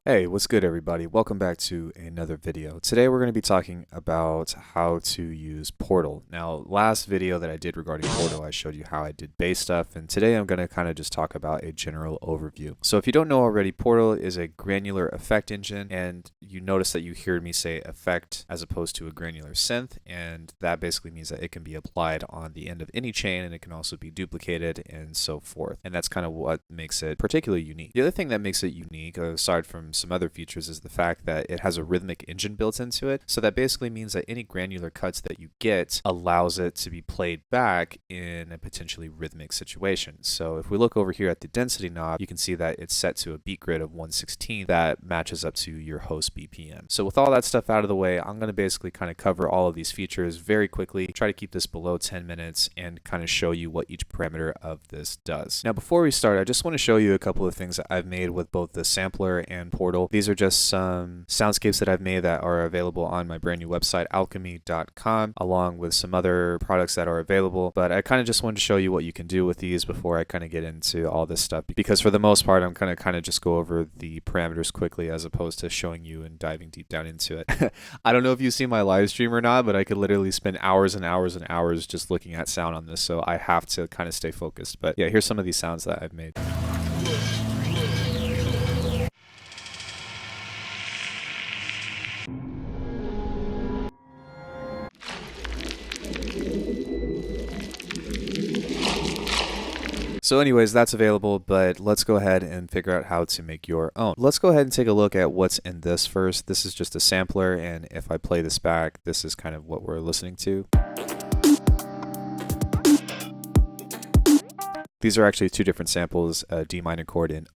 Hey, what's good everybody? Welcome back to another video. Today we're going to be talking about how to use Portal. Now, last video that I did regarding Portal, I showed you how I did bass stuff, and today I'm going to kind of just talk about a general overview. So if you don't know already, Portal is a granular effect engine, and you notice that you hear me say effect as opposed to a granular synth, and that basically means that it can be applied on the end of any chain, and it can also be duplicated and so forth. And that's kind of what makes it particularly unique. The other thing that makes it unique, aside from some other features, is the fact that it has a rhythmic engine built into it. So that basically means that any granular cuts that you get allows it to be played back in a potentially rhythmic situation. So if we look over here at the density knob, you can see that it's set to a beat grid of 116 that matches up to your host BPM. So with all that stuff out of the way, I'm going to basically kind of cover all of these features very quickly, try to keep this below 10 minutes, and kind of show you what each parameter of this does. Now before we start, I just want to show you a couple of things that I've made with both the sampler and Portal. These are just some soundscapes that I've made that are available on my brand new website, alchemy.com, along with some other products that are available. But I kind of just wanted to show you what you can do with these before I kind of get into all this stuff, because for the most part, I'm going to kind of just go over the parameters quickly as opposed to showing you and diving deep down into it. I don't know if you see my live stream or not, but I could literally spend hours and hours and hours just looking at sound on this, so I have to kind of stay focused. But yeah, here's some of these sounds that I've made. So anyways, that's available, but let's go ahead and figure out how to make your own. Let's go ahead and take a look at what's in this first. This is just a sampler, and if I play this back, this is kind of what we're listening to. These are actually two different samples, a D minor chord and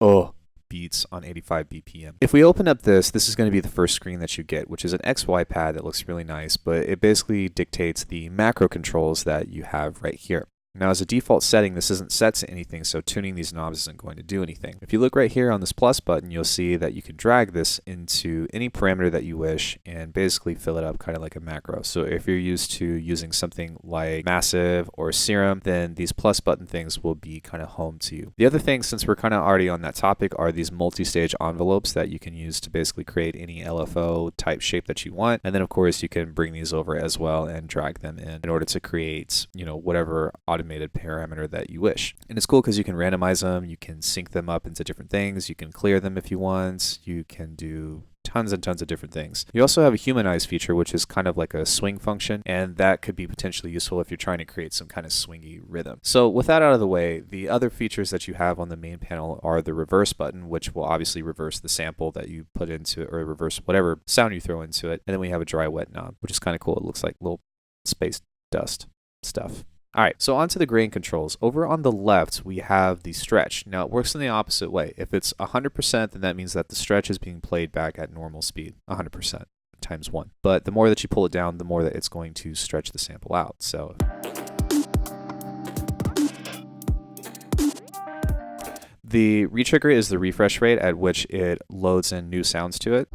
beats on 85 BPM. If we open up this is going to be the first screen that you get, which is an XY pad that looks really nice, but it basically dictates the macro controls that you have right here. Now, as a default setting, this isn't set to anything, so tuning these knobs isn't going to do anything. If you look right here on this plus button, you'll see that you can drag this into any parameter that you wish and basically fill it up kind of like a macro. So if you're used to using something like Massive or Serum, then these plus button things will be kind of home to you. The other thing, since we're kind of already on that topic, are these multi-stage envelopes that you can use to basically create any LFO type shape that you want. And then of course you can bring these over as well and drag them in order to create, whatever automated parameter that you wish. And it's cool because you can randomize them, you can sync them up into different things, you can clear them if you want, you can do tons and tons of different things. You also have a humanize feature, which is kind of like a swing function, and that could be potentially useful if you're trying to create some kind of swingy rhythm. So with that out of the way, the other features that you have on the main panel are the reverse button, which will obviously reverse the sample that you put into it, or reverse whatever sound you throw into it. And then we have a dry wet knob, which is kind of cool. It looks like little space dust stuff. All right, so on to the grain controls. Over on the left, we have the stretch. Now, it works in the opposite way. If it's 100%, then that means that the stretch is being played back at normal speed, 100% times 1. But the more that you pull it down, the more that it's going to stretch the sample out. So the retrigger is the refresh rate at which it loads in new sounds to it.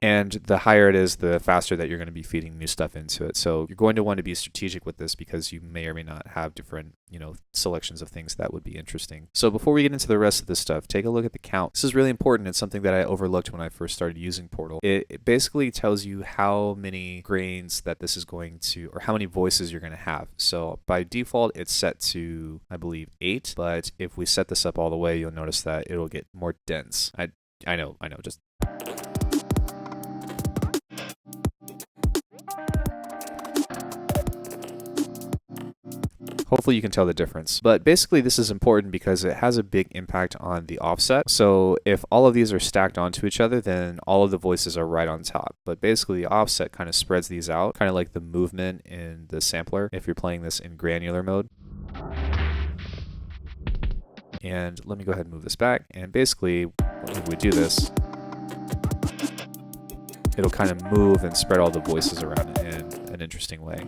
And the higher it is, the faster that you're going to be feeding new stuff into it. So you're going to want to be strategic with this because you may or may not have different, selections of things that would be interesting. So before we get into the rest of this stuff, take a look at the count. This is really important. It's something that I overlooked when I first started using Portal. It basically tells you how many grains that this is going to, or how many voices you're going to have. So by default, it's set to, I believe, 8. But if we set this up all the way, you'll notice that it'll get more dense. I know, just... Hopefully you can tell the difference. But basically this is important because it has a big impact on the offset. So if all of these are stacked onto each other, then all of the voices are right on top. But basically the offset kind of spreads these out, kind of like the movement in the sampler if you're playing this in granular mode. And let me go ahead and move this back. And basically when we do this, it'll kind of move and spread all the voices around in an interesting way.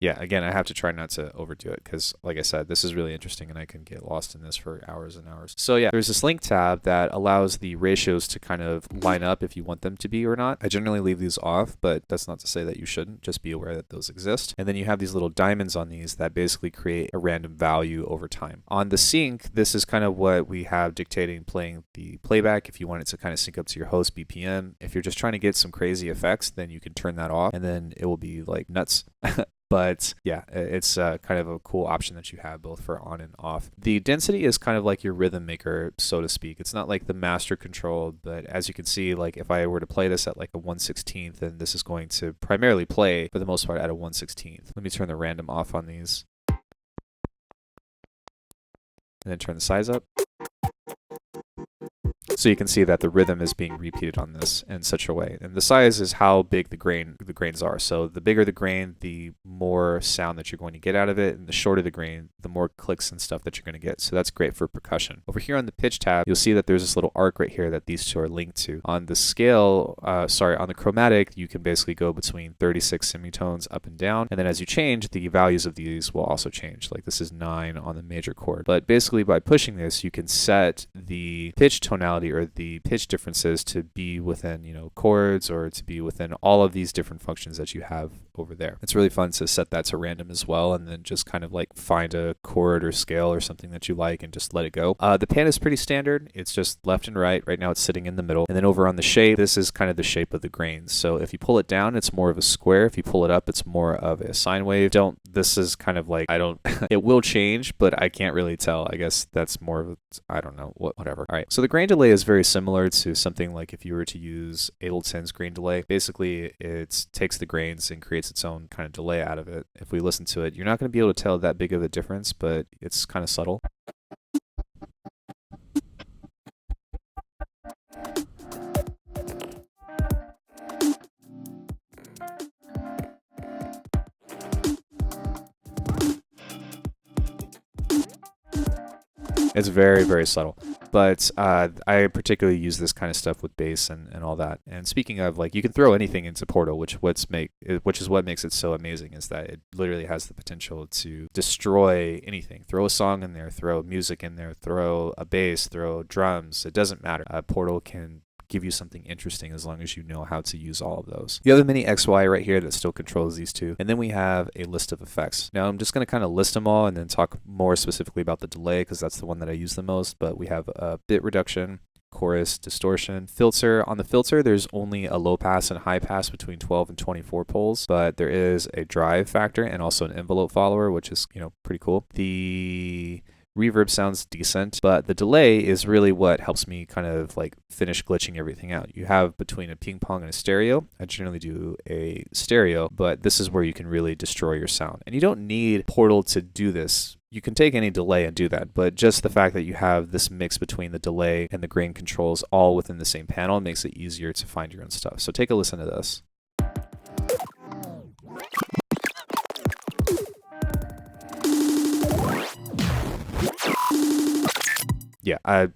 Yeah, again, I have to try not to overdo it because, like I said, this is really interesting and I can get lost in this for hours and hours. So yeah, there's this link tab that allows the ratios to kind of line up if you want them to be or not. I generally leave these off, but that's not to say that you shouldn't. Just be aware that those exist. And then you have these little diamonds on these that basically create a random value over time. On the sync, this is kind of what we have dictating playing the playback. If you want it to kind of sync up to your host BPM, if you're just trying to get some crazy effects, then you can turn that off and then it will be like nuts. But yeah, it's kind of a cool option that you have both for on and off. The density is kind of like your rhythm maker, so to speak. It's not like the master controlled, but as you can see, like if I were to play this at like a 1/16th, then this is going to primarily play for the most part at a 1/16th. Let me turn the random off on these. And then turn the size up. So you can see that the rhythm is being repeated on this in such a way. And the size is how big the grains are. So the bigger the grain, the more sound that you're going to get out of it. And the shorter the grain, the more clicks and stuff that you're going to get. So that's great for percussion. Over here on the pitch tab, you'll see that there's this little arc right here that these two are linked to. On the scale, on the chromatic, you can basically go between 36 semitones up and down. And then as you change, the values of these will also change. Like this is 9 on the major chord. But basically by pushing this, you can set the pitch tonality or the pitch differences to be within, chords or to be within all of these different functions that you have over there. It's really fun to set that to random as well and then just kind of like find a chord or scale or something that you like and just let it go. The pan is pretty standard. It's just left and right. Right now it's sitting in the middle. And then over on the shape, this is kind of the shape of the grains. So if you pull it down, it's more of a square. If you pull it up, it's more of a sine wave. This is kind of like, it will change, but I can't really tell. I guess that's more of I don't know, whatever. All right. So the grain delay is very similar to something like if you were to use Ableton's grain delay. Basically, it takes the grains and creates its own kind of delay out of it. If we listen to it, you're not going to be able to tell that big of a difference, but it's kind of subtle. It's very, very subtle. But I particularly use this kind of stuff with bass and all that. And speaking of, like, you can throw anything into Portal, which is what makes it so amazing, is that it literally has the potential to destroy anything. Throw a song in there, throw music in there, throw a bass, throw drums. It doesn't matter. Portal can give you something interesting as long as you know how to use all of those. You have a mini XY right here that still controls these two. And then we have a list of effects. Now I'm just going to kind of list them all and then talk more specifically about the delay because that's the one that I use the most. But we have a bit reduction, chorus, distortion, filter. On the filter, there's only a low pass and high pass between 12 and 24 poles, but there is a drive factor and also an envelope follower, which is, pretty cool. The reverb sounds decent, but the delay is really what helps me kind of like finish glitching everything out. You have between a ping pong and a stereo. I generally do a stereo, but this is where you can really destroy your sound. And you don't need Portal to do this. You can take any delay and do that, but just the fact that you have this mix between the delay and the grain controls all within the same panel makes it easier to find your own stuff. So take a listen to this. Yeah,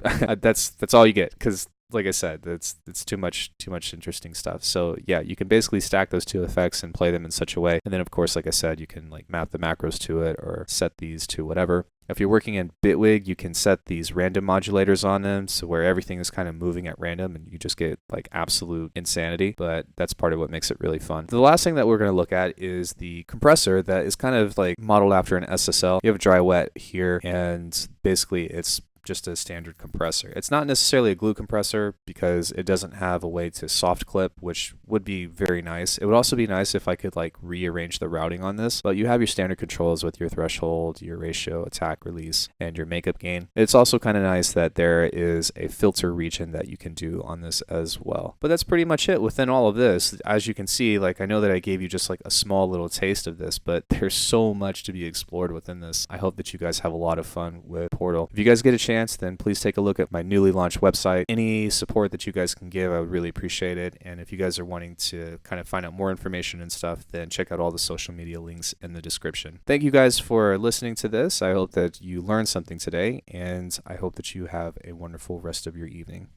that's all you get because, like I said, it's too much interesting stuff. So yeah, you can basically stack those two effects and play them in such a way. And then of course, like I said, you can like map the macros to it or set these to whatever. If you're working in Bitwig, you can set these random modulators on them, so where everything is kind of moving at random and you just get like absolute insanity, but that's part of what makes it really fun. The last thing that we're going to look at is the compressor that is kind of like modeled after an SSL. You have dry wet here, and basically it's just a standard compressor. It's not necessarily a glue compressor because it doesn't have a way to soft clip, which would be very nice. It would also be nice if I could like rearrange the routing on this, but you have your standard controls with your threshold, your ratio, attack, release, and your makeup gain. It's also kind of nice that there is a filter region that you can do on this as well. But that's pretty much it within all of this. As you can see, like I know that I gave you just like a small little taste of this, but there's so much to be explored within this. I hope that you guys have a lot of fun with Portal. If you guys get a chance, then please take a look at my newly launched website. Any support that you guys can give, I would really appreciate it. And if you guys are wanting to kind of find out more information and stuff, then check out all the social media links in the description. Thank you guys for listening to this. I hope that you learned something today, and I hope that you have a wonderful rest of your evening.